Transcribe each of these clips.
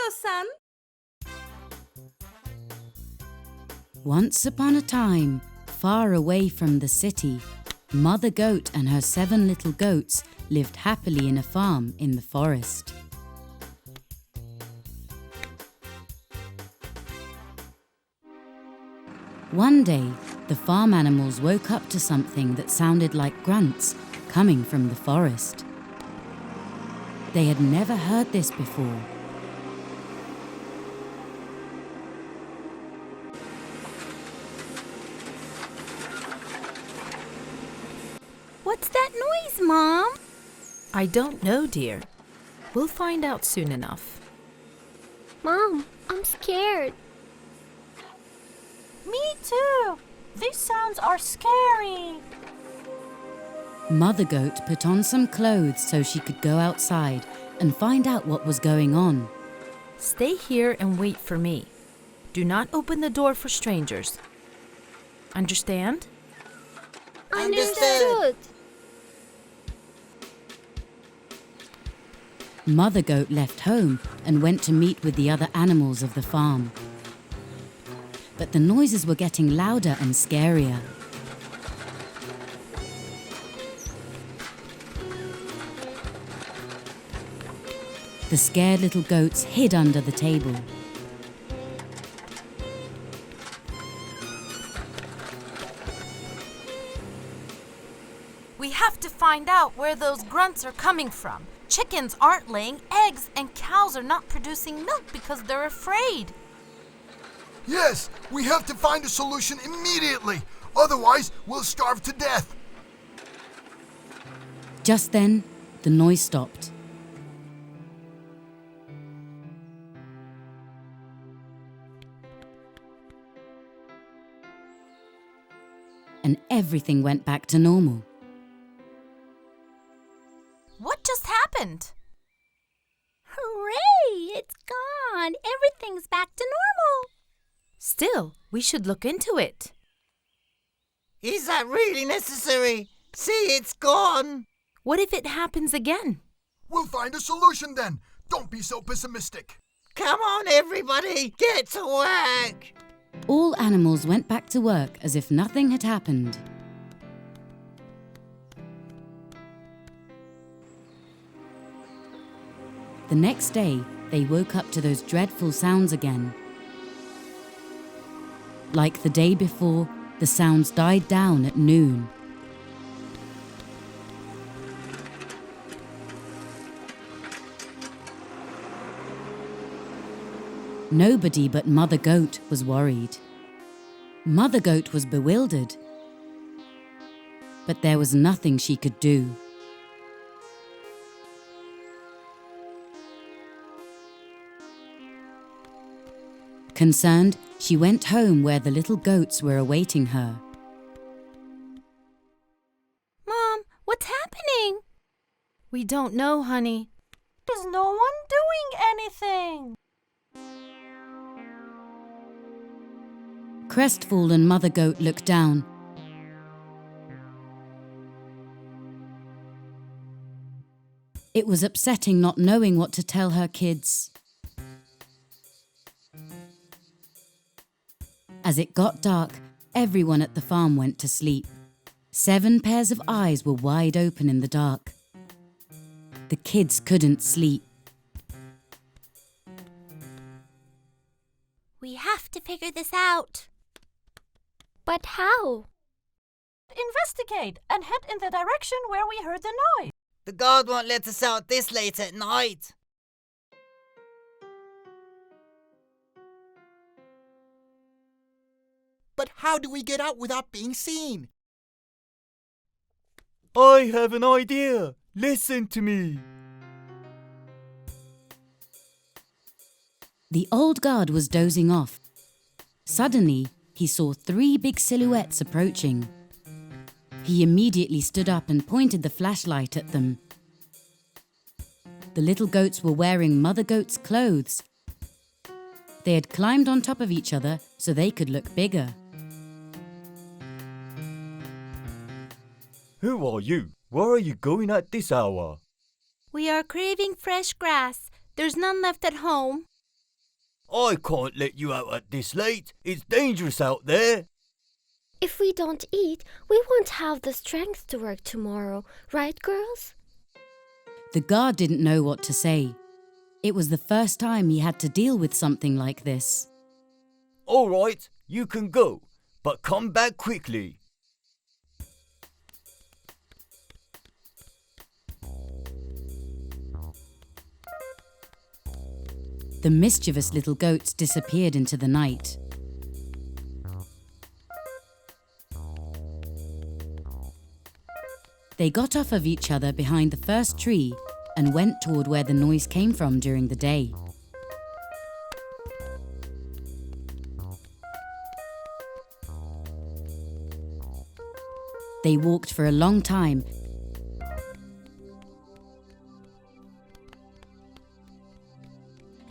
KONDOSAN. Once upon a time, far away from the city, Mother Goat and her 7 little goats lived happily in a farm in the forest. One day, the farm animals woke up to something that sounded like grunts coming from the forest. They had never heard this before. What's that noise, Mom? I don't know, dear. We'll find out soon enough. Mom, I'm scared. Me too. These sounds are scary. Mother Goat put on some clothes so she could go outside and find out what was going on. Stay here and wait for me. Do not open the door for strangers. Understand? Understood. Mother Goat left home and went to meet with the other animals of the farm. But the noises were getting louder and scarier. The scared little goats hid under the table. We have to find out where those grunts are coming from. Chickens aren't laying eggs and cows are not producing milk because they're afraid. Yes, we have to find a solution immediately. Otherwise, we'll starve to death. Just then, the noise stopped. And everything went back to normal. What just happened? Hooray! It's gone. Everything's back to normal. Still, we should look into it. Is that really necessary? See, it's gone. What if it happens again? We'll find a solution then. Don't be so pessimistic. Come on, everybody, get to work. All animals went back to work as if nothing had happened. The next day, they woke up to those dreadful sounds again. Like the day before, the sounds died down at noon. Nobody but Mother Goat was worried. Mother Goat was bewildered, but there was nothing she could do. Concerned, she went home where the little goats were awaiting her. Mom, what's happening? We don't know, honey. Is no one doing anything? Crestfallen Mother Goat looked down. It was upsetting not knowing what to tell her kids. As it got dark, everyone at the farm went to sleep. 7 pairs of eyes were wide open in the dark. The kids couldn't sleep. We have to figure this out. But how? Investigate and head in the direction where we heard the noise. The guard won't let us out this late at night. But how do we get out without being seen? I have an idea. Listen to me. The old guard was dozing off. Suddenly, he saw 3 big silhouettes approaching. He immediately stood up and pointed the flashlight at them. The little goats were wearing Mother Goat's clothes. They had climbed on top of each other so they could look bigger. Who are you? Where are you going at this hour? We are craving fresh grass. There's none left at home. I can't let you out at this late. It's dangerous out there. If we don't eat, we won't have the strength to work tomorrow, right, girls? The guard didn't know what to say. It was the first time he had to deal with something like this. All right, you can go, but come back quickly. The mischievous little goats disappeared into the night. They got off of each other behind the first tree and went toward where the noise came from during the day. They walked for a long time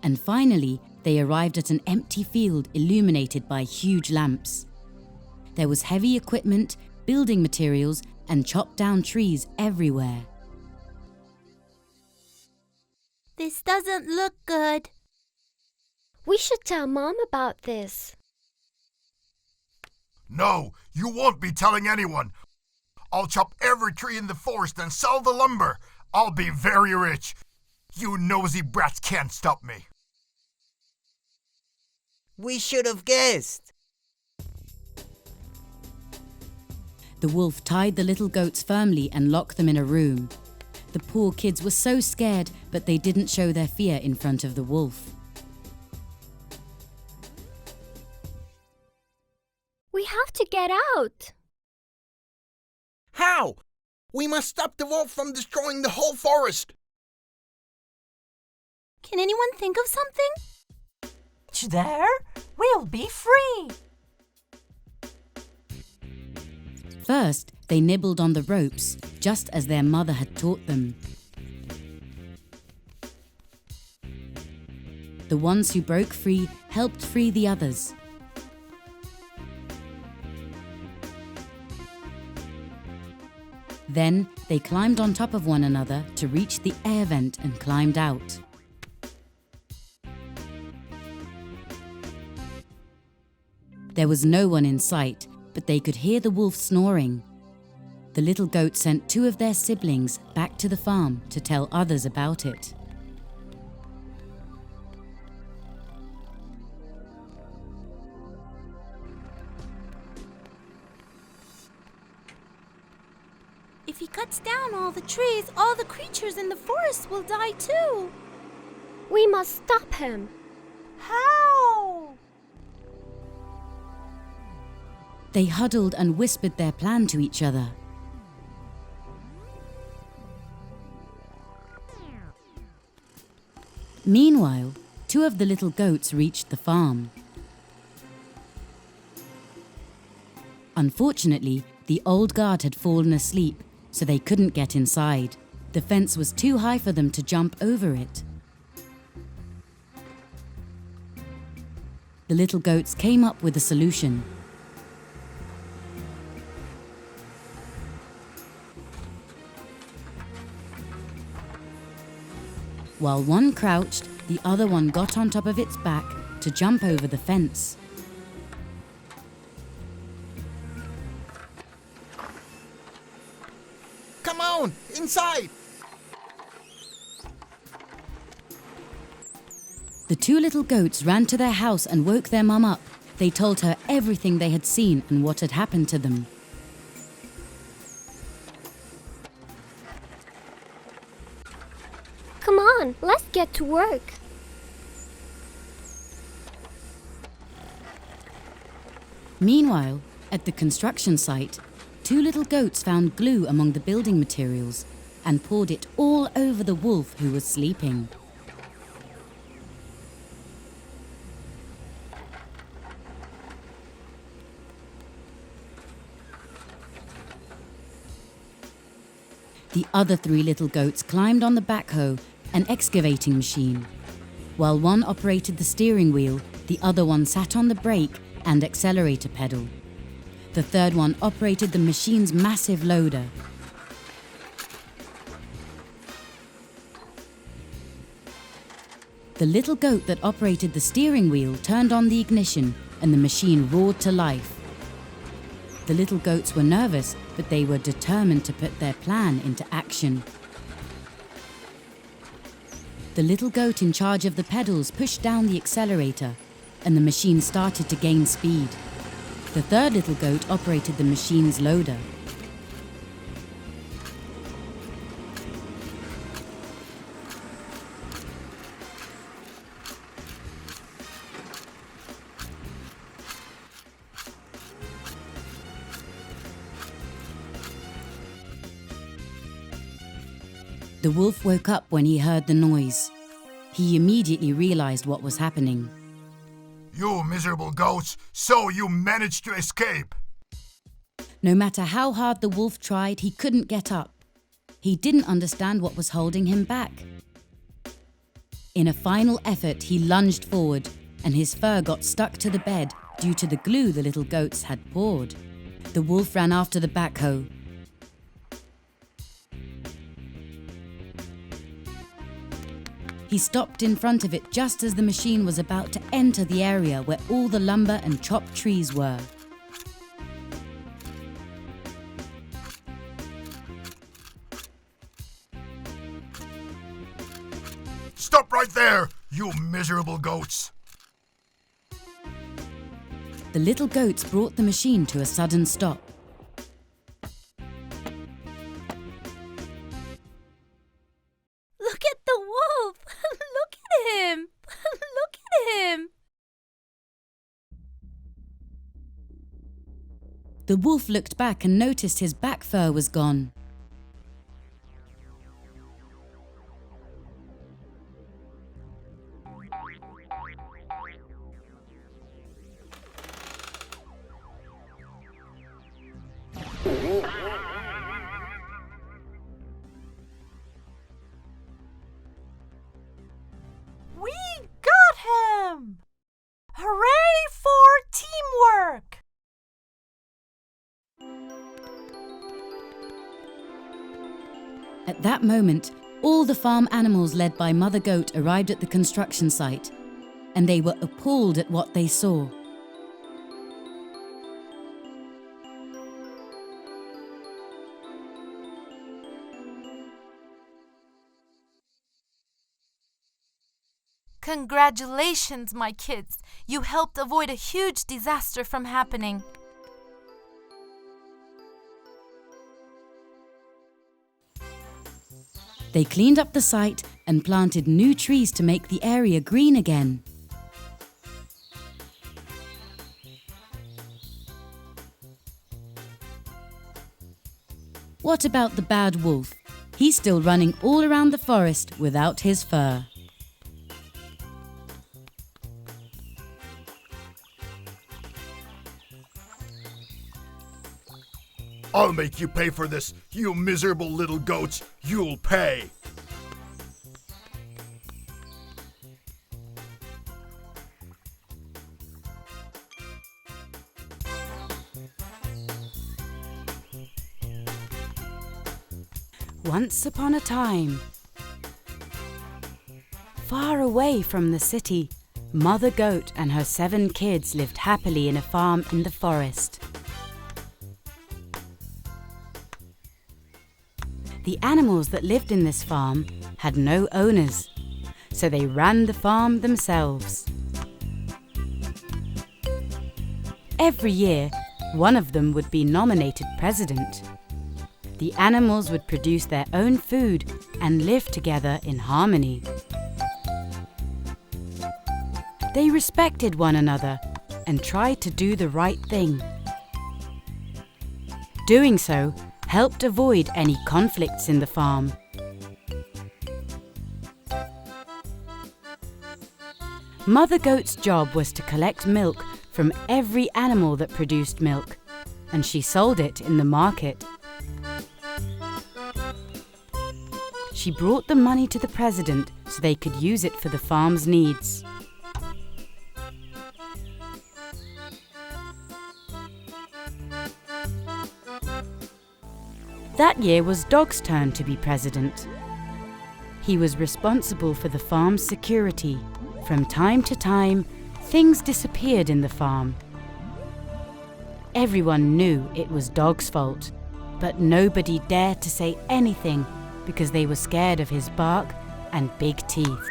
and finally they arrived at an empty field illuminated by huge lamps. There was heavy equipment, building materials, and chopped down trees everywhere. This doesn't look good. We should tell Mom about this. No, you won't be telling anyone. I'll chop every tree in the forest and sell the lumber. I'll be very rich. You nosy brats can't stop me. We should have guessed. The wolf tied the little goats firmly and locked them in a room. The poor kids were so scared, but they didn't show their fear in front of the wolf. We have to get out. How? We must stop the wolf from destroying the whole forest. Can anyone think of something? There, we'll be free. First, they nibbled on the ropes, just as their mother had taught them. The ones who broke free helped free the others. Then they climbed on top of one another to reach the air vent and climbed out. There was no one in sight, but they could hear the wolf snoring. The little goat sent 2 of their siblings back to the farm to tell others about it. If he cuts down all the trees, all the creatures in the forest will die too. We must stop him. How? They huddled and whispered their plan to each other. Meanwhile, 2 of the little goats reached the farm. Unfortunately, the old guard had fallen asleep, so they couldn't get inside. The fence was too high for them to jump over it. The little goats came up with a solution. While one crouched, the other one got on top of its back to jump over the fence. Come on, inside! The 2 little goats ran to their house and woke their mum up. They told her everything they had seen and what had happened to them. Come on, let's get to work. Meanwhile, at the construction site, 2 little goats found glue among the building materials and poured it all over the wolf who was sleeping. The other 3 little goats climbed on the backhoe, an excavating machine. While one operated the steering wheel, the other one sat on the brake and accelerator pedal. The third one operated the machine's massive loader. The little goat that operated the steering wheel turned on the ignition and the machine roared to life. The little goats were nervous, but they were determined to put their plan into action. The little goat in charge of the pedals pushed down the accelerator, and the machine started to gain speed. The third little goat operated the machine's loader. The wolf woke up when he heard the noise. He immediately realized what was happening. You miserable goats, so you managed to escape. No matter how hard the wolf tried, he couldn't get up. He didn't understand what was holding him back. In a final effort, he lunged forward, and his fur got stuck to the bed due to the glue the little goats had poured. The wolf ran after the backhoe. He stopped in front of it just as the machine was about to enter the area where all the lumber and chopped trees were. Stop right there, you miserable goats. The little goats brought the machine to a sudden stop. Look at the wolf! Look at him! Look at him! The wolf looked back and noticed his back fur was gone. We got him! Hooray for teamwork! At that moment, all the farm animals led by Mother Goat arrived at the construction site, and they were appalled at what they saw. Congratulations, my kids. You helped avoid a huge disaster from happening. They cleaned up the site and planted new trees to make the area green again. What about the bad wolf? He's still running all around the forest without his fur. I'll make you pay for this, you miserable little goats. You'll pay. Once upon a time, far away from the city, Mother Goat and her 7 kids lived happily in a farm in the forest. The animals that lived in this farm had no owners, so they ran the farm themselves. Every year, one of them would be nominated president. The animals would produce their own food and live together in harmony. They respected one another and tried to do the right thing. Doing so helped avoid any conflicts in the farm. Mother Goat's job was to collect milk from every animal that produced milk, and she sold it in the market. She brought the money to the president so they could use it for the farm's needs. That year was Dog's turn to be president. He was responsible for the farm's security. From time to time, things disappeared in the farm. Everyone knew it was Dog's fault, but nobody dared to say anything because they were scared of his bark and big teeth.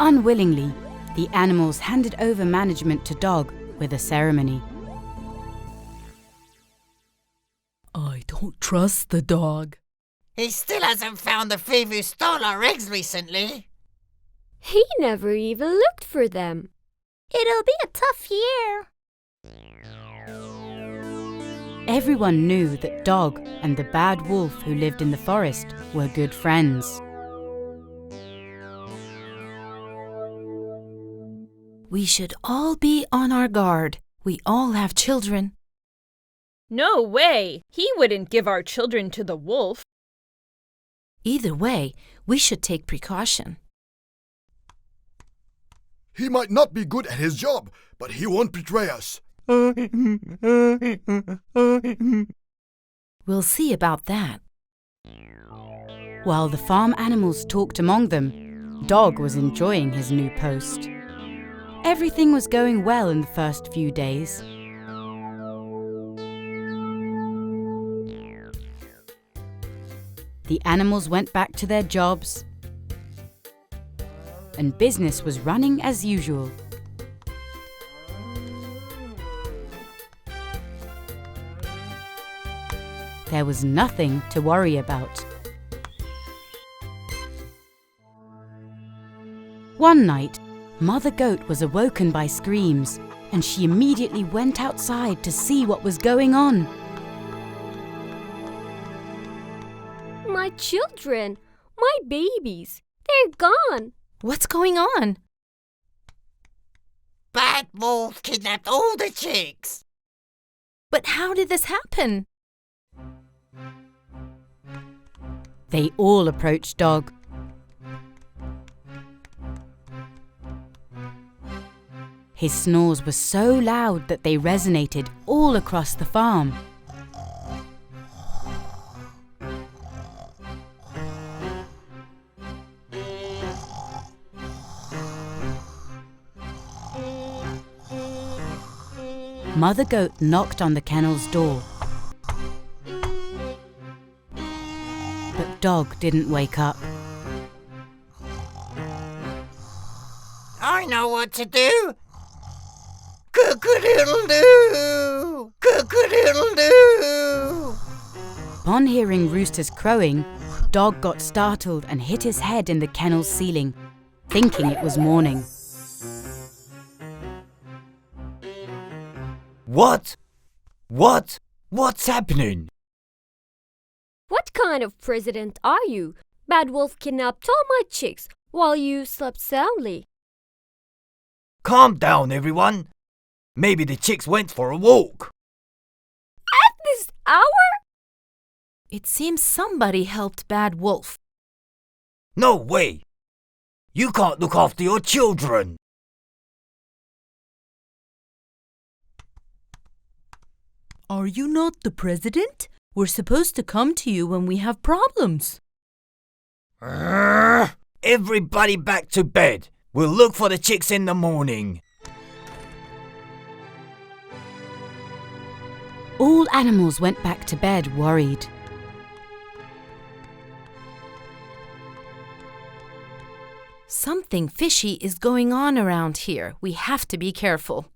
Unwillingly, the animals handed over management to Dog with a ceremony. I don't trust the dog. He still hasn't found the thief who stole our eggs recently. He never even looked for them. It'll be a tough year. Everyone knew that Dog and the bad wolf who lived in the forest were good friends. We should all be on our guard. We all have children. No way! He wouldn't give our children to the wolf. Either way, we should take precaution. He might not be good at his job, but he won't betray us. We'll see about that. While the farm animals talked among them, Dog was enjoying his new post. Everything was going well in the first few days. The animals went back to their jobs, and business was running as usual. There was nothing to worry about. One night, Mother Goat was awoken by screams, and she immediately went outside to see what was going on. My children, my babies, they're gone. What's going on? Bad wolf kidnapped all the chicks. But how did this happen? They all approached Dog. His snores were so loud that they resonated all across the farm. Mother Goat knocked on the kennel's door. But Dog didn't wake up. I know what to do. Cook-a-doodle-doo! Cook-a-doodle-doo! Upon hearing roosters crowing, Dog got startled and hit his head in the kennel's ceiling, thinking it was morning. What? What's happening? What kind of president are you? Bad wolf kidnapped all my chicks while you slept soundly. Calm down, everyone. Maybe the chicks went for a walk. At this hour? It seems somebody helped Bad Wolf. No way. You can't look after your children. Are you not the president? We're supposed to come to you when we have problems. Everybody back to bed. We'll look for the chicks in the morning. All animals went back to bed worried. Something fishy is going on around here. We have to be careful.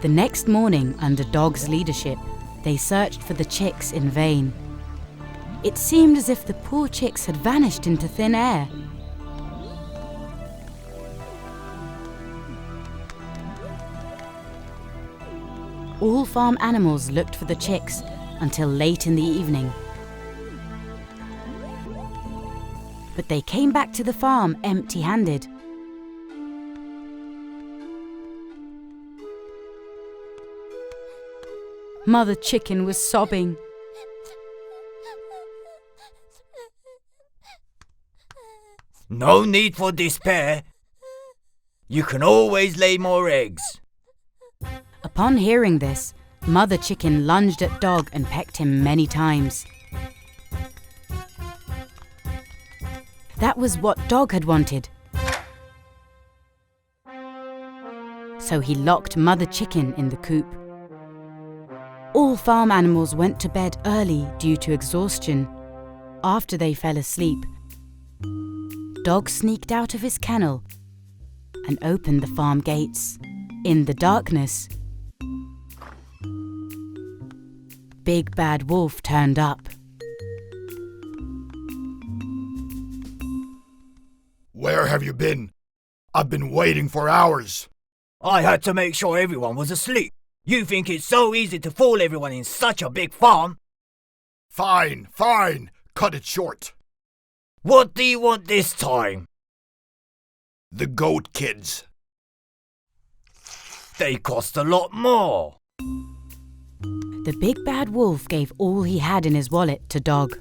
The next morning, under Dog's leadership, they searched for the chicks in vain. It seemed as if the poor chicks had vanished into thin air. All farm animals looked for the chicks until late in the evening. But they came back to the farm empty-handed. Mother Chicken was sobbing. No need for despair. You can always lay more eggs. Upon hearing this, Mother Chicken lunged at Dog and pecked him many times. That was what Dog had wanted. So he locked Mother Chicken in the coop. All farm animals went to bed early due to exhaustion. After they fell asleep, Dog sneaked out of his kennel and opened the farm gates. In the darkness, Big Bad Wolf turned up. Where have you been? I've been waiting for hours. I had to make sure everyone was asleep. You think it's so easy to fool everyone in such a big farm? Fine, fine. Cut it short. What do you want this time? The goat kids. They cost a lot more. The Big Bad Wolf gave all he had in his wallet to Dog.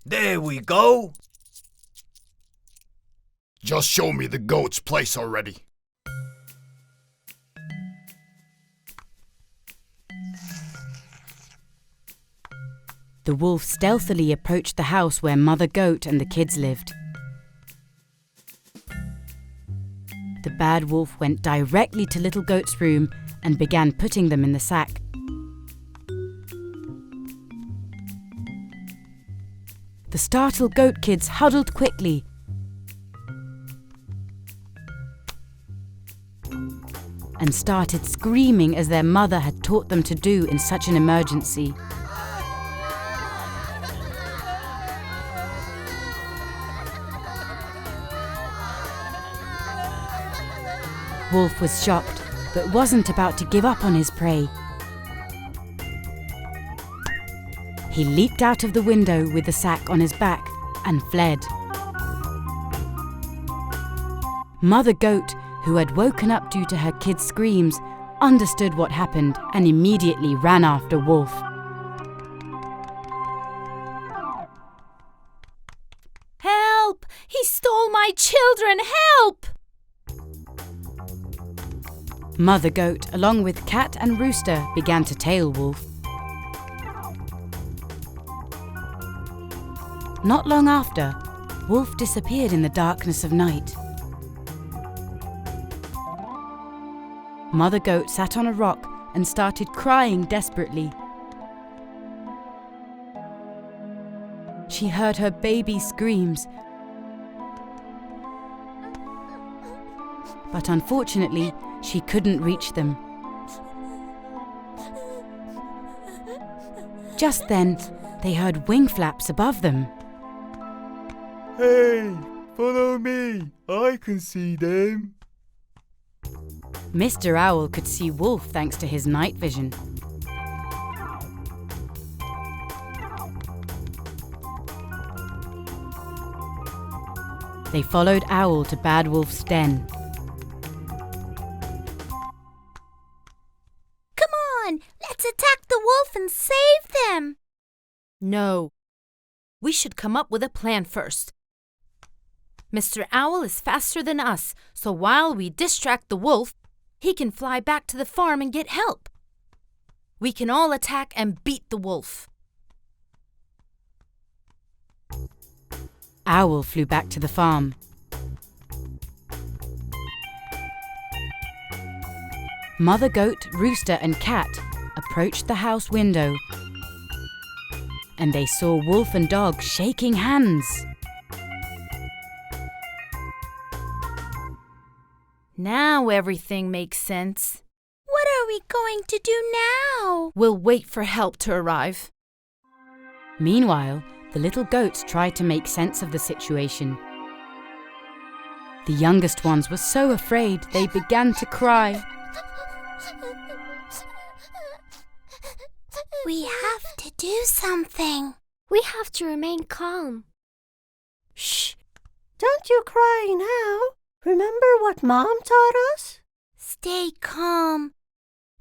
There we go. Just show me the goat's place already. The wolf stealthily approached the house where Mother Goat and the kids lived. The bad wolf went directly to Little Goat's room and began putting them in the sack. The startled goat kids huddled quickly and started screaming as their mother had taught them to do in such an emergency. Wolf was shocked, but wasn't about to give up on his prey. He leaped out of the window with the sack on his back and fled. Mother Goat, who had woken up due to her kids' screams, understood what happened and immediately ran after Wolf. Help! He stole my children! Help! Mother Goat, along with Cat and Rooster, began to tail Wolf. Not long after, Wolf disappeared in the darkness of night. Mother Goat sat on a rock and started crying desperately. She heard her baby's screams, but unfortunately, she couldn't reach them. Just then, they heard wing flaps above them. Hey, follow me. I can see them. Mr. Owl could see Wolf thanks to his night vision. They followed Owl to Bad Wolf's den. Come on, let's attack the wolf and save them. No. We should come up with a plan first. Mr. Owl is faster than us, so while we distract the wolf, he can fly back to the farm and get help. We can all attack and beat the wolf. Owl flew back to the farm. Mother Goat, Rooster and Cat approached the house window and they saw Wolf and Dog shaking hands. Now everything makes sense. What are we going to do now? We'll wait for help to arrive. Meanwhile, the little goats tried to make sense of the situation. The youngest ones were so afraid they began to cry. We have to do something. We have to remain calm. Shh! Don't you cry now. Remember what Mom taught us? Stay calm.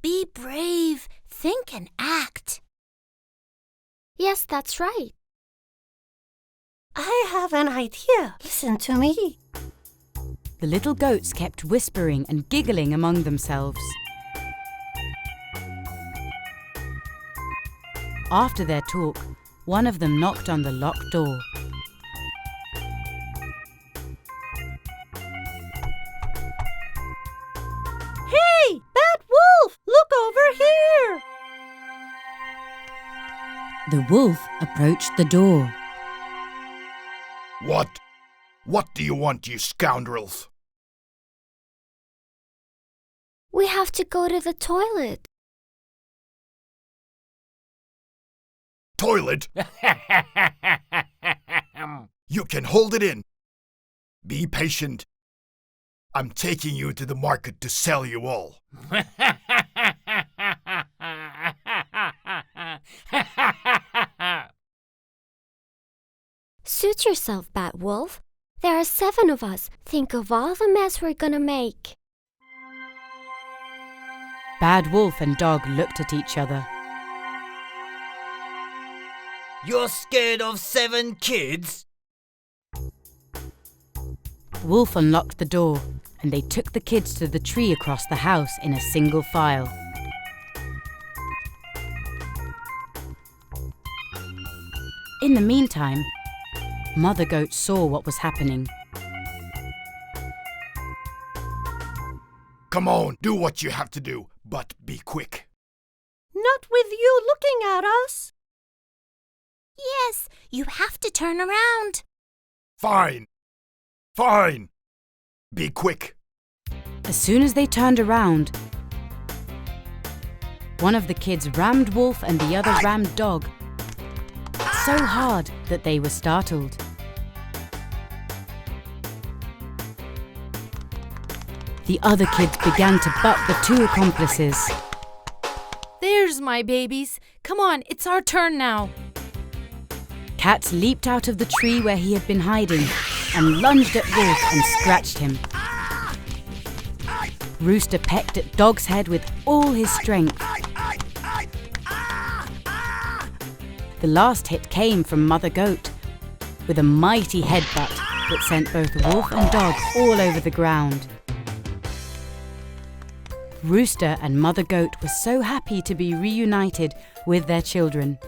Be brave. Think and act. Yes, that's right. I have an idea. Listen to me. The little goats kept whispering and giggling among themselves. After their talk, one of them knocked on the locked door. Hey, Bad Wolf, look over here. The wolf approached the door. What? What do you want, you scoundrels? We have to go to the toilet. Toilet? You can hold it in. Be patient. I'm taking you to the market to sell you all. Suit yourself, Bad Wolf. There are 7 of us. Think of all the mess we're gonna make. Bad Wolf and Dog looked at each other. You're scared of 7 kids? Wolf unlocked the door, and they took the kids to the tree across the house in a single file. In the meantime, Mother Goat saw what was happening. Come on, do what you have to do, but be quick. Not with you looking at us. Yes, you have to turn around. Fine. Fine. Be quick. As soon as they turned around, one of the kids rammed Wolf and the other rammed Dog so hard that they were startled. The other kids began to butt the 2 accomplices. There's my babies. Come on, it's our turn now. Cat leaped out of the tree where he had been hiding and lunged at Wolf and scratched him. Rooster pecked at Dog's head with all his strength. The last hit came from Mother Goat with a mighty headbutt that sent both Wolf and Dog all over the ground. Rooster and Mother Goat were so happy to be reunited with their children.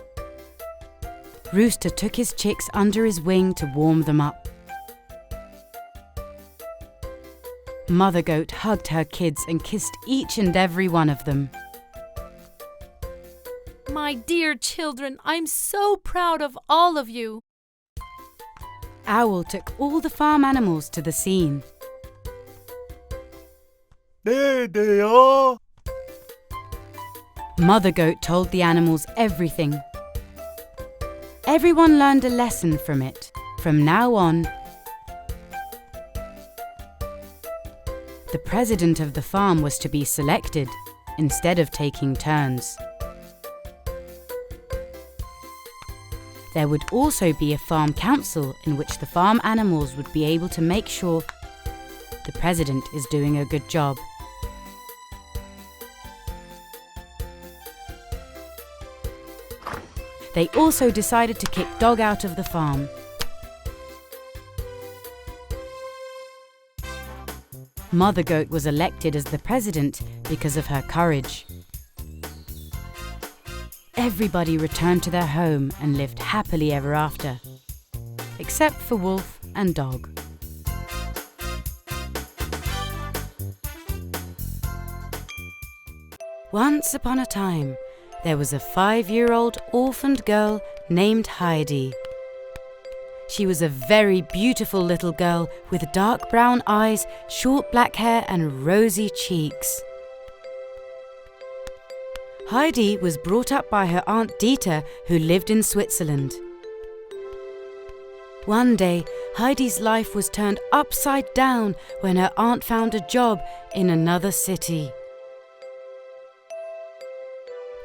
Rooster took his chicks under his wing to warm them up. Mother Goat hugged her kids and kissed each and every one of them. My dear children, I'm so proud of all of you. Owl took all the farm animals to the scene. There they are. Mother Goat told the animals everything. Everyone learned a lesson from it. From now on, the president of the farm was to be selected instead of taking turns. There would also be a farm council in which the farm animals would be able to make sure the president is doing a good job. They also decided to kick Dog out of the farm. Mother Goat was elected as the president because of her courage. Everybody returned to their home and lived happily ever after, except for Wolf and Dog. Once upon a time, there was a 5-year-old orphaned girl named Heidi. She was a very beautiful little girl with dark brown eyes, short black hair and rosy cheeks. Heidi was brought up by her Aunt Dieter, who lived in Switzerland. One day, Heidi's life was turned upside down when her aunt found a job in another city.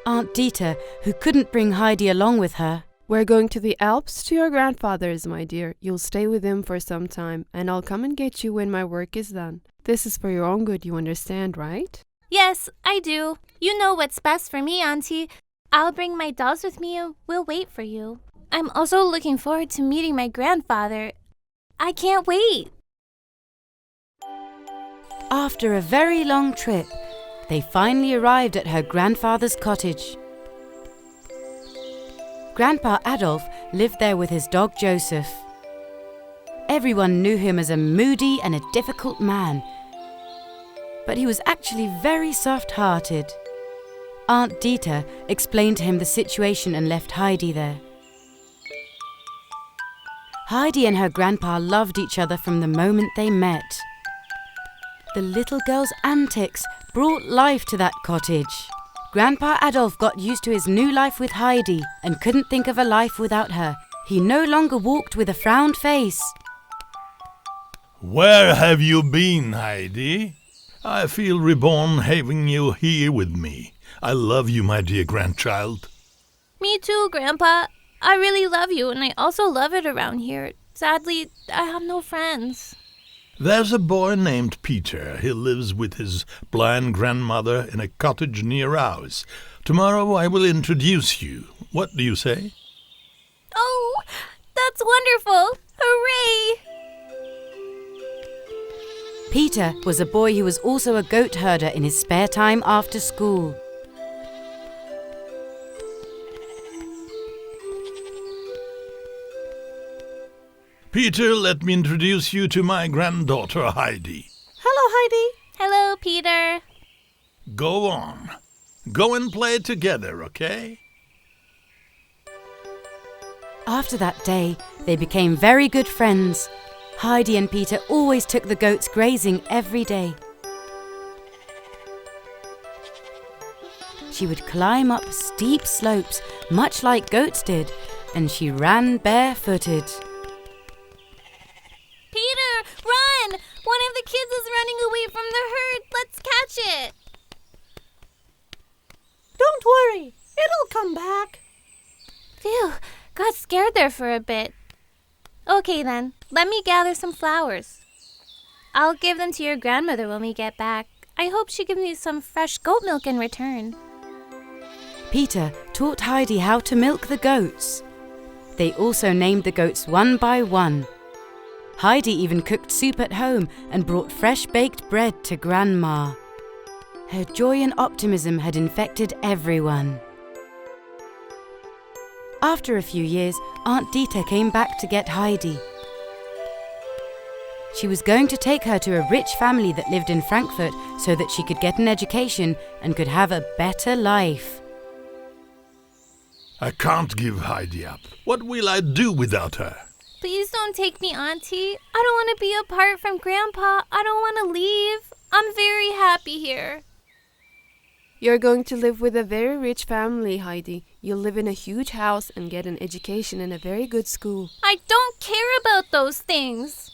Aunt Dieter, who couldn't bring Heidi along with her, "We're going to the Alps to your grandfather's, my dear. You'll stay with him for some time, and I'll come and get you when my work is done. This is for your own good, you understand, right?" Yes, I do. You know what's best for me, Auntie. I'll bring my dolls with me and we'll wait for you. I'm also looking forward to meeting my grandfather. I can't wait. After a very long trip, they finally arrived at her grandfather's cottage. Grandpa Adolf lived there with his dog Joseph. Everyone knew him as a moody and a difficult man, but he was actually very soft-hearted. Aunt Dieter explained to him the situation and left Heidi there. Heidi and her grandpa loved each other from the moment they met. The little girl's antics brought life to that cottage. Grandpa Adolf got used to his new life with Heidi and couldn't think of a life without her. He no longer walked with a frowned face. Where have you been, Heidi? I feel reborn having you here with me. I love you, my dear grandchild. Me too, Grandpa. I really love you, and I also love it around here. Sadly, I have no friends. There's a boy named Peter. He lives with his blind grandmother in a cottage near ours. Tomorrow I will introduce you. What do you say? Oh, that's wonderful! Hooray! Peter was a boy who was also a goat herder in his spare time after school. Peter, let me introduce you to my granddaughter, Heidi. Hello, Heidi. Hello, Peter. Go on. Go and play together, okay? After that day, they became very good friends. Heidi and Peter always took the goats grazing every day. She would climb up steep slopes, much like goats did, and she ran barefooted. Peter, run! One of the kids is running away from the herd. Let's catch it. Don't worry. It'll come back. Phew, got scared there for a bit. Okay then, let me gather some flowers. I'll give them to your grandmother when we get back. I hope she gives me some fresh goat milk in return. Peter taught Heidi how to milk the goats. They also named the goats one by one. Heidi even cooked soup at home and brought fresh baked bread to Grandma. Her joy and optimism had infected everyone. After a few years, Aunt Dieter came back to get Heidi. She was going to take her to a rich family that lived in Frankfurt so that she could get an education and could have a better life. I can't give Heidi up. What will I do without her? Please don't take me, Auntie. I don't want to be apart from Grandpa. I don't want to leave. I'm very happy here. You're going to live with a very rich family, Heidi. You'll live in a huge house and get an education in a very good school. I don't care about those things.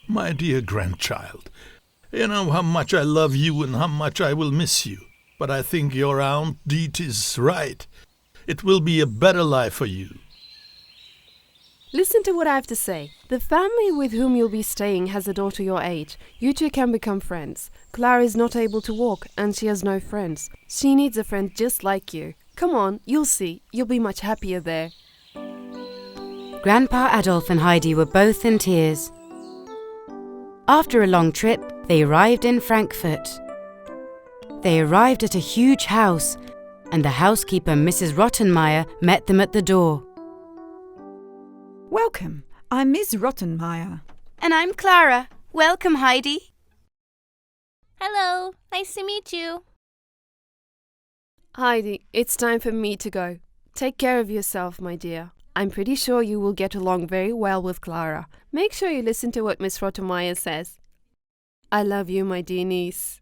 My dear grandchild, you know how much I love you and how much I will miss you. But I think your Aunt Dieter is right. It will be a better life for you. Listen to what I have to say. The family with whom you'll be staying has a daughter your age. You two can become friends. Clara is not able to walk and she has no friends. She needs a friend just like you. Come on, you'll see. You'll be much happier there. Grandpa Adolf and Heidi were both in tears. After a long trip, they arrived in Frankfurt. They arrived at a huge house, and the housekeeper, Mrs. Rottenmeier, met them at the door. Welcome. I'm Miss Rottenmeier. And I'm Clara. Welcome, Heidi. Hello. Nice to meet you. Heidi, it's time for me to go. Take care of yourself, my dear. I'm pretty sure you will get along very well with Clara. Make sure you listen to what Miss Rottenmeier says. I love you, my dear niece.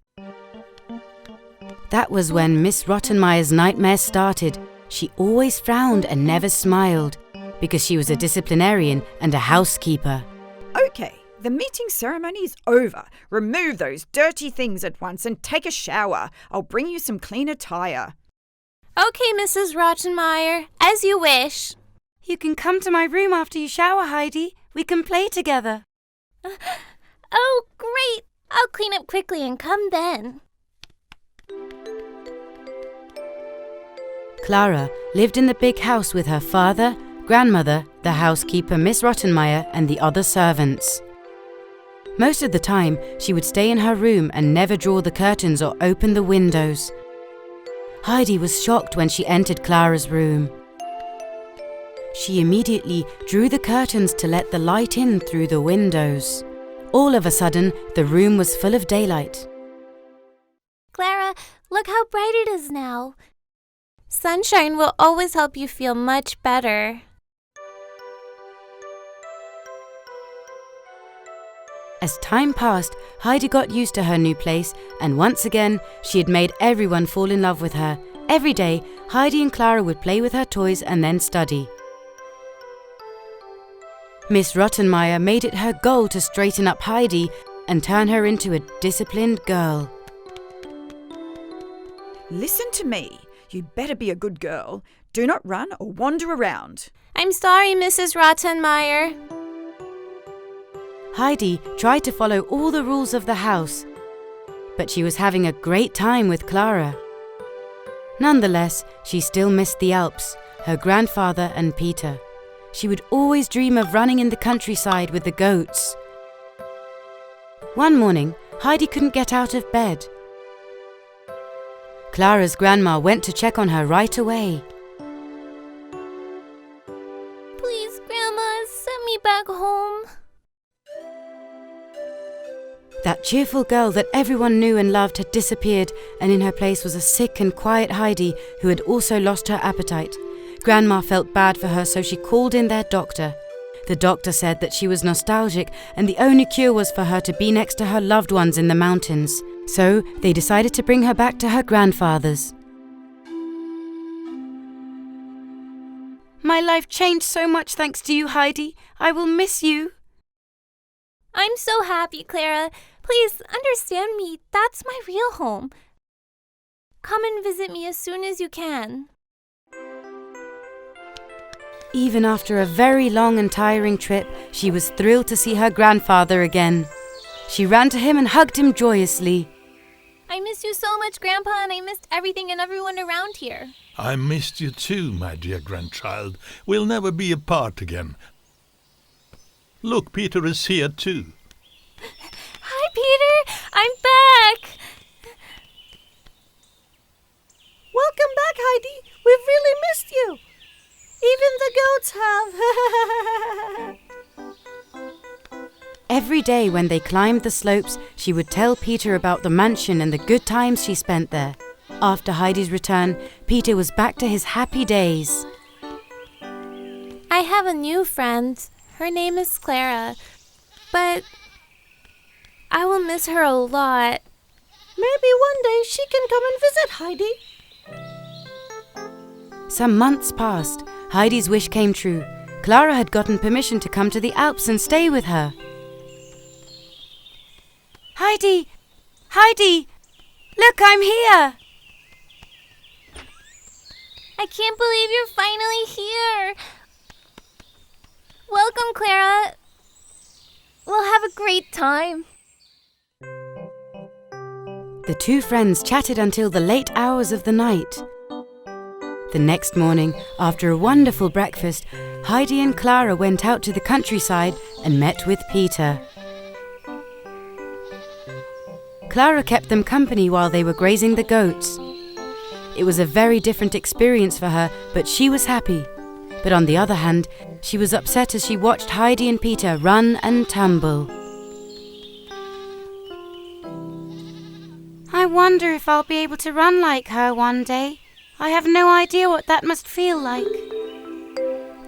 That was when Miss Rottenmeier's nightmare started. She always frowned and never smiled, because she was a disciplinarian and a housekeeper. Okay, the meeting ceremony is over. Remove those dirty things at once and take a shower. I'll bring you some clean attire. Okay, Mrs. Rottenmeier, as you wish. You can come to my room after you shower, Heidi. We can play together. Oh, great! I'll clean up quickly and come then. Clara lived in the big house with her father, grandmother, the housekeeper, Miss Rottenmeier, and the other servants. Most of the time, she would stay in her room and never draw the curtains or open the windows. Heidi was shocked when she entered Clara's room. She immediately drew the curtains to let the light in through the windows. All of a sudden, the room was full of daylight. Clara, look how bright it is now. Sunshine will always help you feel much better. As time passed, Heidi got used to her new place, and once again, she had made everyone fall in love with her. Every day, Heidi and Clara would play with her toys and then study. Miss Rottenmeier made it her goal to straighten up Heidi and turn her into a disciplined girl. Listen to me. You better be a good girl. Do not run or wander around. I'm sorry, Mrs. Rottenmeier. Heidi tried to follow all the rules of the house, but she was having a great time with Clara. Nonetheless, she still missed the Alps, her grandfather and Peter. She would always dream of running in the countryside with the goats. One morning, Heidi couldn't get out of bed. Clara's grandma went to check on her right away. Please, Grandma, send me back home. That cheerful girl that everyone knew and loved had disappeared, and in her place was a sick and quiet Heidi who had also lost her appetite. Grandma felt bad for her, so she called in their doctor. The doctor said that she was nostalgic and the only cure was for her to be next to her loved ones in the mountains. So they decided to bring her back to her grandfather's. My life changed so much thanks to you, Heidi. I will miss you. I'm so happy, Clara. Please understand me. That's my real home. Come and visit me as soon as you can. Even after a very long and tiring trip, she was thrilled to see her grandfather again. She ran to him and hugged him joyously. I miss you so much, Grandpa, and I missed everything and everyone around here. I missed you too, my dear grandchild. We'll never be apart again. Look, Peter is here too. Hi, Peter! I'm back! Welcome back, Heidi. We've really missed you. Even the goats have. Every day when they climbed the slopes, she would tell Peter about the mansion and the good times she spent there. After Heidi's return, Peter was back to his happy days. I have a new friend. Her name is Clara. But I will miss her a lot. Maybe one day she can come and visit, Heidi. Some months passed. Heidi's wish came true. Clara had gotten permission to come to the Alps and stay with her. Heidi! Heidi! Look, I'm here! I can't believe you're finally here. Welcome, Clara. We'll have a great time. The two friends chatted until the late hours of the night. The next morning, after a wonderful breakfast, Heidi and Clara went out to the countryside and met with Peter. Clara kept them company while they were grazing the goats. It was a very different experience for her, but she was happy. But on the other hand, she was upset as she watched Heidi and Peter run and tumble. I wonder if I'll be able to run like her one day. I have no idea what that must feel like.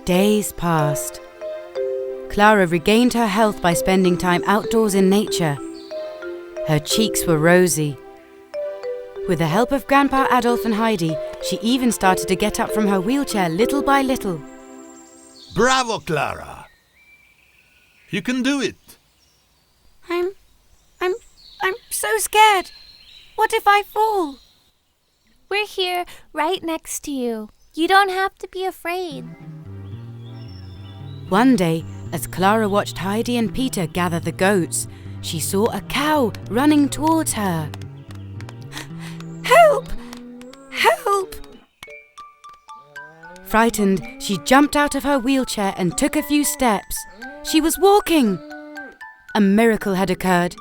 Days passed. Clara regained her health by spending time outdoors in nature. Her cheeks were rosy. With the help of Grandpa Adolf and Heidi, she even started to get up from her wheelchair little by little. Bravo, Clara! You can do it! I'm so scared. What if I fall? We're here, right next to you. You don't have to be afraid. One day, as Clara watched Heidi and Peter gather the goats, she saw a cow running towards her. Help! Help! Frightened, she jumped out of her wheelchair and took a few steps. She was walking! A miracle had occurred.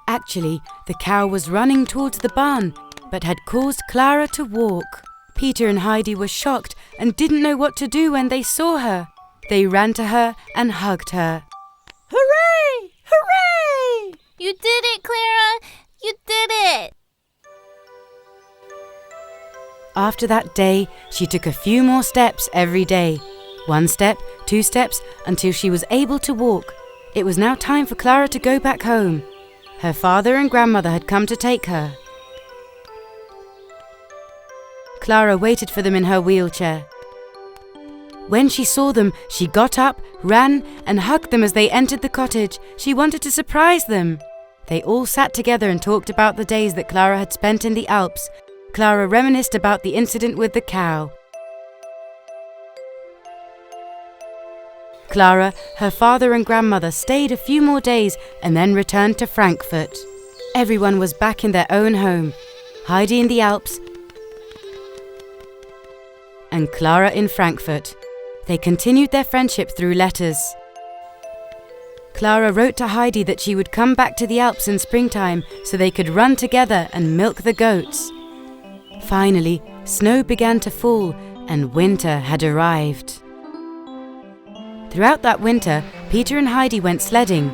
Actually, the cow was running towards the barn, but had caused Clara to walk. Peter and Heidi were shocked and didn't know what to do when they saw her. They ran to her and hugged her. Hooray! Hooray! You did it, Clara! You did it! After that day, she took a few more steps every day. 1 step, 2 steps, until she was able to walk. It was now time for Clara to go back home. Her father and grandmother had come to take her. Clara waited for them in her wheelchair. When she saw them, she got up, ran, and hugged them as they entered the cottage. She wanted to surprise them. They all sat together and talked about the days that Clara had spent in the Alps. Clara reminisced about the incident with the cow. Clara, her father and grandmother stayed a few more days and then returned to Frankfurt. Everyone was back in their own home. Heidi in the Alps and Clara in Frankfurt. They continued their friendship through letters. Clara wrote to Heidi that she would come back to the Alps in springtime so they could run together and milk the goats. Finally, snow began to fall and winter had arrived. Throughout that winter, Peter and Heidi went sledding.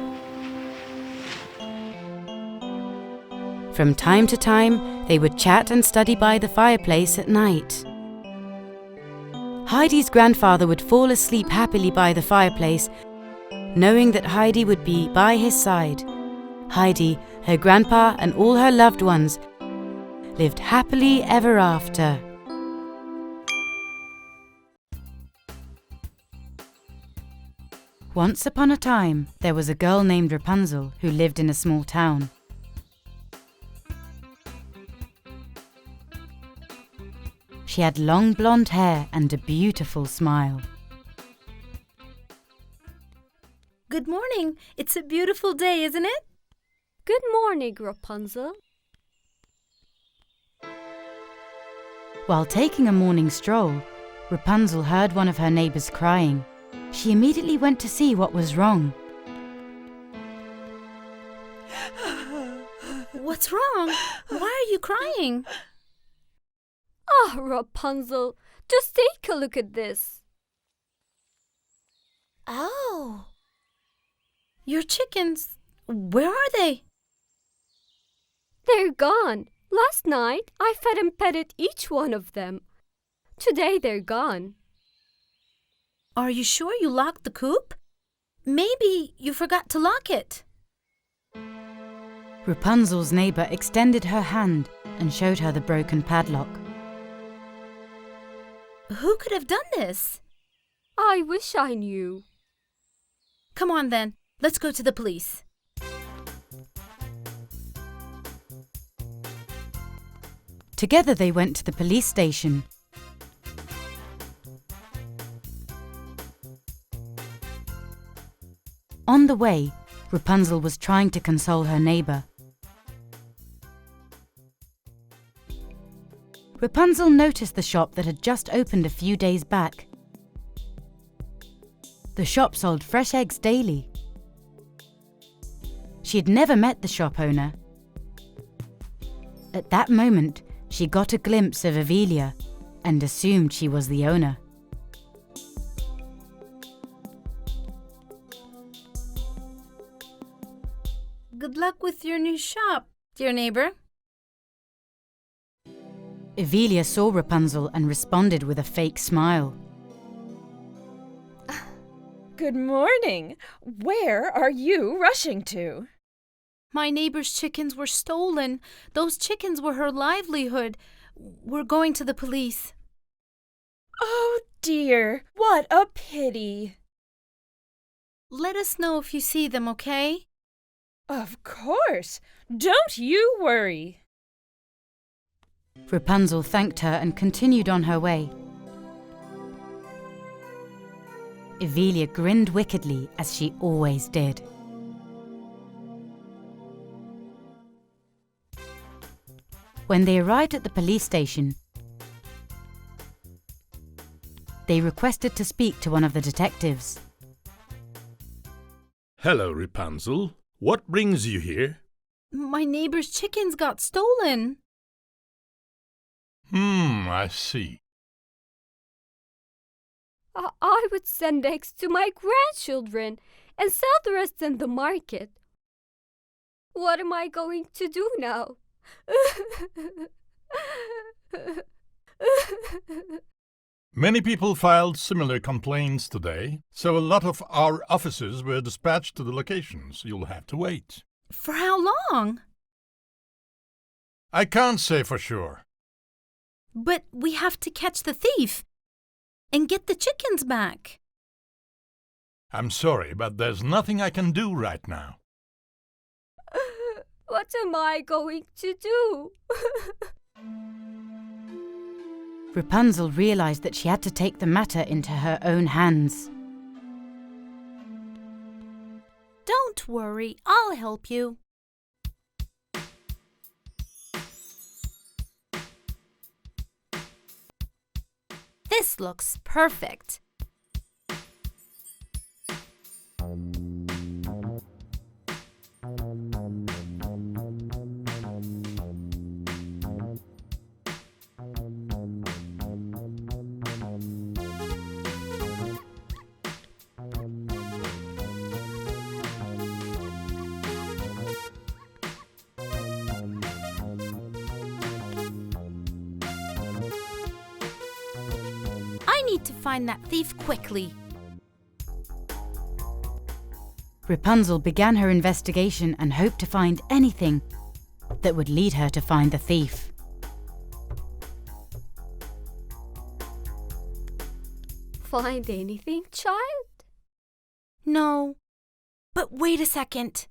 From time to time, they would chat and study by the fireplace at night. Heidi's grandfather would fall asleep happily by the fireplace, knowing that Heidi would be by his side. Heidi, her grandpa, and all her loved ones lived happily ever after. Once upon a time, there was a girl named Rapunzel who lived in a small town. She had long blonde hair and a beautiful smile. Good morning. It's a beautiful day, isn't it? Good morning, Rapunzel. While taking a morning stroll, Rapunzel heard one of her neighbors crying. She immediately went to see what was wrong. What's wrong? Why are you crying? Ah, Rapunzel, just take a look at this. Oh. Your chickens, where are they? They're gone. Last night, I fed and petted each one of them. Today, they're gone. Are you sure you locked the coop? Maybe you forgot to lock it. Rapunzel's neighbor extended her hand and showed her the broken padlock. Who could have done this? I wish I knew. Come on then, let's go to the police. Together they went to the police station. On the way, Rapunzel was trying to console her neighbor. Rapunzel noticed the shop that had just opened a few days back. The shop sold fresh eggs daily. She had never met the shop owner. At that moment, she got a glimpse of Evelia and assumed she was the owner. Good luck with your new shop, dear neighbor. Evelia saw Rapunzel and responded with a fake smile. Good morning. Where are you rushing to? My neighbor's chickens were stolen. Those chickens were her livelihood. We're going to the police. Oh dear, what a pity. Let us know if you see them, okay? Of course. Don't you worry. Rapunzel thanked her and continued on her way. Evelia grinned wickedly, as she always did. When they arrived at the police station, They requested to speak to one of the detectives. Hello, Rapunzel. What brings you here? My neighbor's chickens got stolen. I see. I would send eggs to my grandchildren and sell the rest in the market. What am I going to do now? Many people filed similar complaints today, so a lot of our officers were dispatched to the locations. You'll have to wait. For how long? I can't say for sure. But we have to catch the thief and get the chickens back. I'm sorry, but there's nothing I can do right now. What am I going to do? Rapunzel realized that she had to take the matter into her own hands. Don't worry, I'll help you. This looks perfect. I need to find that thief quickly. Rapunzel began her investigation and hoped to find anything that would lead her to find the thief. Find anything, child? No. But wait a second.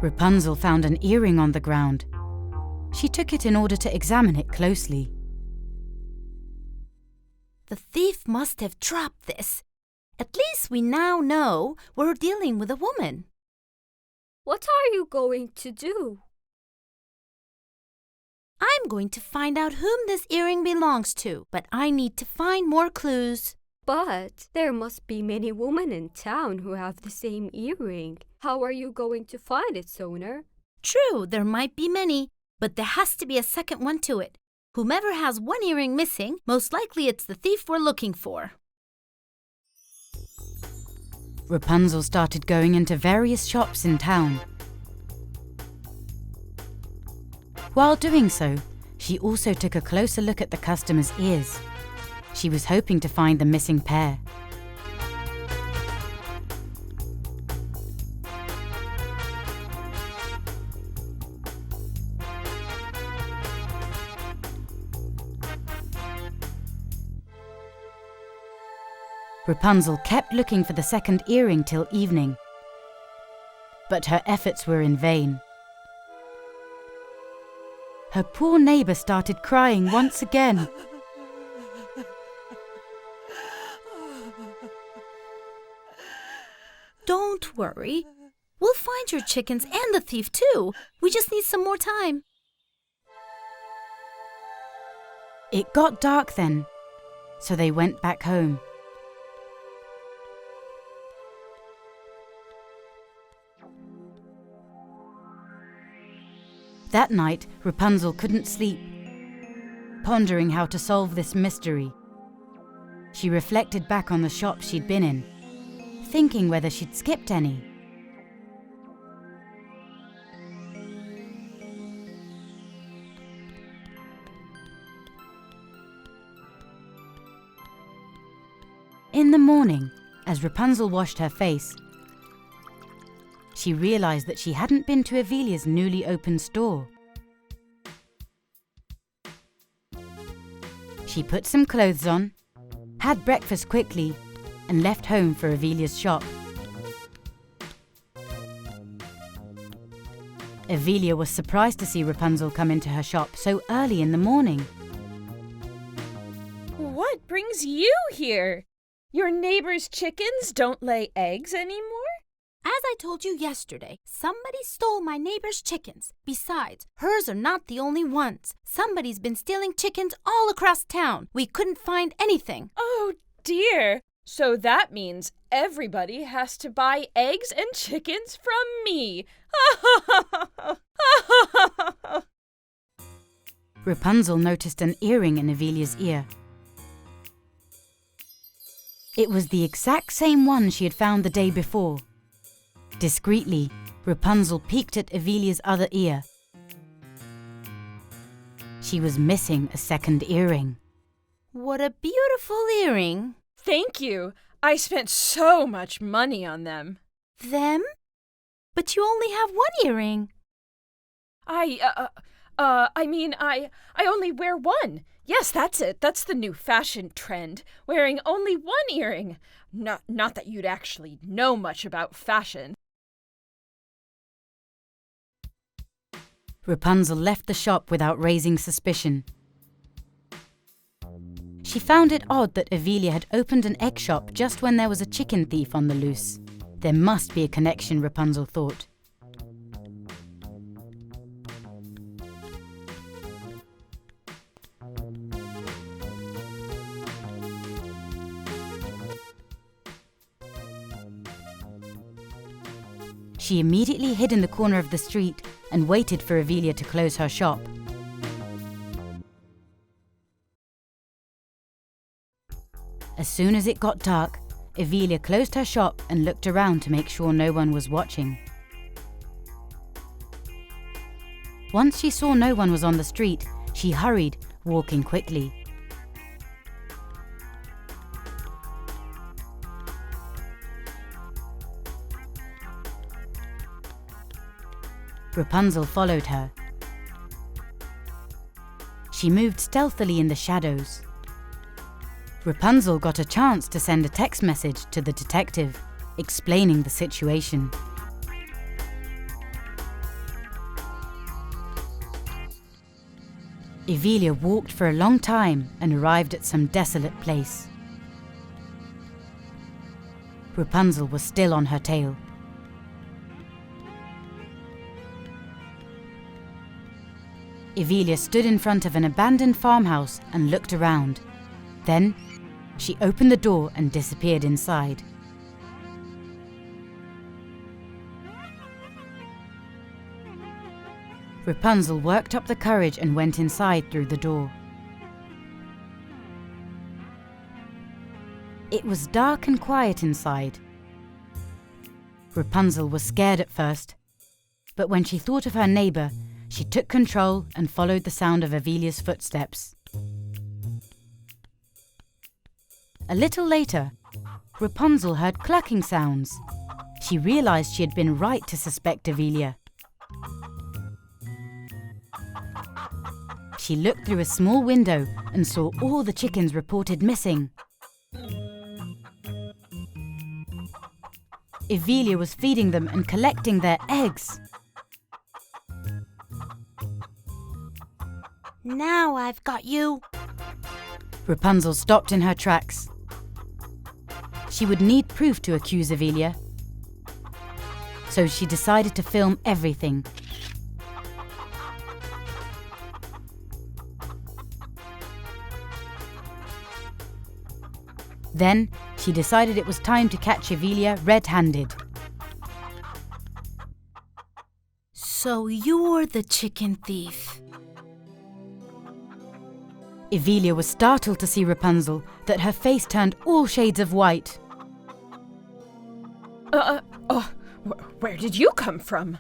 Rapunzel found an earring on the ground. She took it in order to examine it closely. The thief must have dropped this. At least we now know we're dealing with a woman. What are you going to do? I'm going to find out whom this earring belongs to, but I need to find more clues. But there must be many women in town who have the same earring. How are you going to find its owner? True, there might be many, but there has to be a second one to it. Whomever has one earring missing, most likely it's the thief we're looking for. Rapunzel started going into various shops in town. While doing so, she also took a closer look at the customers' ears. She was hoping to find the missing pair. Rapunzel kept looking for the second earring till evening, but her efforts were in vain. Her poor neighbor started crying once again. Don't worry. We'll find your chickens and the thief too. We just need some more time. It got dark then, so they went back home. That night, Rapunzel couldn't sleep, pondering how to solve this mystery. She reflected back on the shops she'd been in, thinking whether she'd skipped any. In the morning, as Rapunzel washed her face, she realized that she hadn't been to Avelia's newly opened store. She put some clothes on, had breakfast quickly, and left home for Avelia's shop. Avelia was surprised to see Rapunzel come into her shop so early in the morning. What brings you here? Your neighbor's chickens don't lay eggs anymore? As I told you yesterday, somebody stole my neighbor's chickens. Besides, hers are not the only ones. Somebody's been stealing chickens all across town. We couldn't find anything. Oh, dear. So that means everybody has to buy eggs and chickens from me. Rapunzel noticed an earring in Evelia's ear. It was the exact same one she had found the day before. Discreetly, Rapunzel peeked at Evelia's other ear. She was missing a second earring. What a beautiful earring. Thank you. I spent so much money on them. Them? But you only have one earring. I only wear one. Yes, that's it. That's the new fashion trend. Wearing only one earring. Not that you'd actually know much about fashion. Rapunzel left the shop without raising suspicion. She found it odd that Evelia had opened an egg shop just when there was a chicken thief on the loose. There must be a connection, Rapunzel thought. She immediately hid in the corner of the street and waited for Evelia to close her shop. As soon as it got dark, Evelia closed her shop and looked around to make sure no one was watching. Once she saw no one was on the street, she hurried, walking quickly. Rapunzel followed her. She moved stealthily in the shadows. Rapunzel got a chance to send a text message to the detective, explaining the situation. Evelia walked for a long time and arrived at some desolate place. Rapunzel was still on her tail. Evelia stood in front of an abandoned farmhouse and looked around. Then, she opened the door and disappeared inside. Rapunzel worked up the courage and went inside through the door. It was dark and quiet inside. Rapunzel was scared at first, but when she thought of her neighbor, she took control and followed the sound of Evelia's footsteps. A little later, Rapunzel heard clucking sounds. She realized she had been right to suspect Evelia. She looked through a small window and saw all the chickens reported missing. Evelia was feeding them and collecting their eggs. Now I've got you. Rapunzel stopped in her tracks. She would need proof to accuse Evelia, so she decided to film everything. Then, she decided it was time to catch Evelia red-handed. So you're the chicken thief. Evelia was startled to see Rapunzel, that her face turned all shades of white. Where did you come from?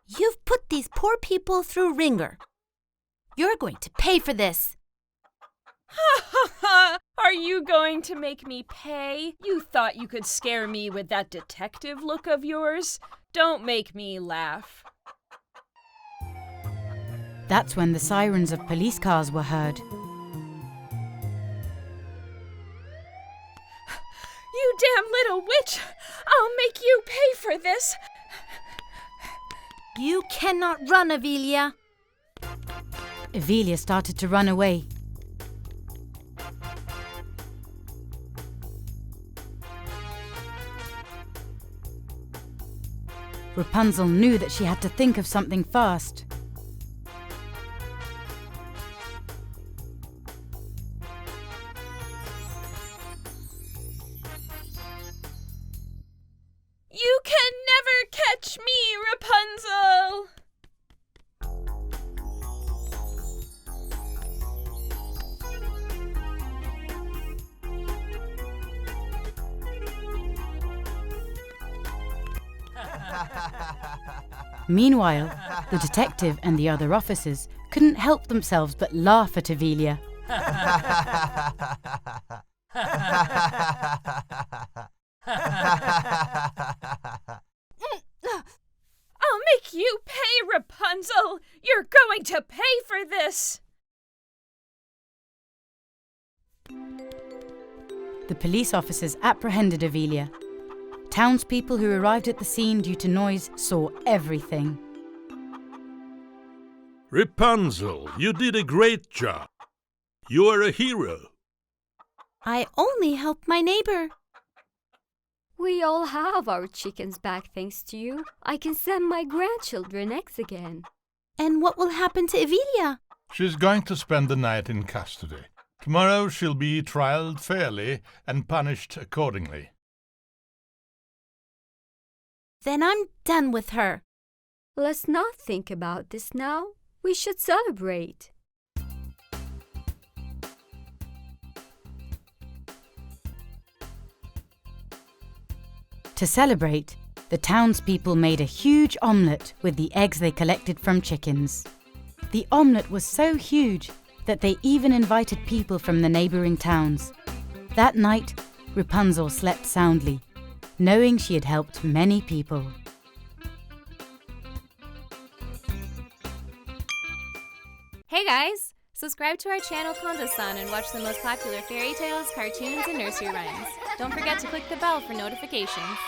You've put these poor people through Ringer. You're going to pay for this. Ha ha ha! Are you going to make me pay? You thought you could scare me with that detective look of yours? Don't make me laugh. That's when the sirens of police cars were heard. You damn little witch! I'll make you pay for this! You cannot run, Evelia. Evelia started to run away. Rapunzel knew that she had to think of something fast. You can never catch me, Rapunzel! Meanwhile, the detective and the other officers couldn't help themselves but laugh at Avelia. I'll make you pay, Rapunzel! You're going to pay for this! The police officers apprehended Avelia. Townspeople who arrived at the scene due to noise saw everything. Rapunzel, you did a great job. You are a hero. I only helped my neighbor. We all have our chickens back thanks to you. I can send my grandchildren eggs again. And what will happen to Avelia? She's going to spend the night in custody. Tomorrow she'll be trialed fairly and punished accordingly. Then I'm done with her. Let's not think about this now. We should celebrate. To celebrate, the townspeople made a huge omelette with the eggs they collected from chickens. The omelette was so huge that they even invited people from the neighboring towns. That night, Rapunzel slept soundly, knowing she had helped many people. Hey guys! Subscribe to our channel KONDOSAN and watch the most popular fairy tales, cartoons, and nursery rhymes. Don't forget to click the bell for notifications.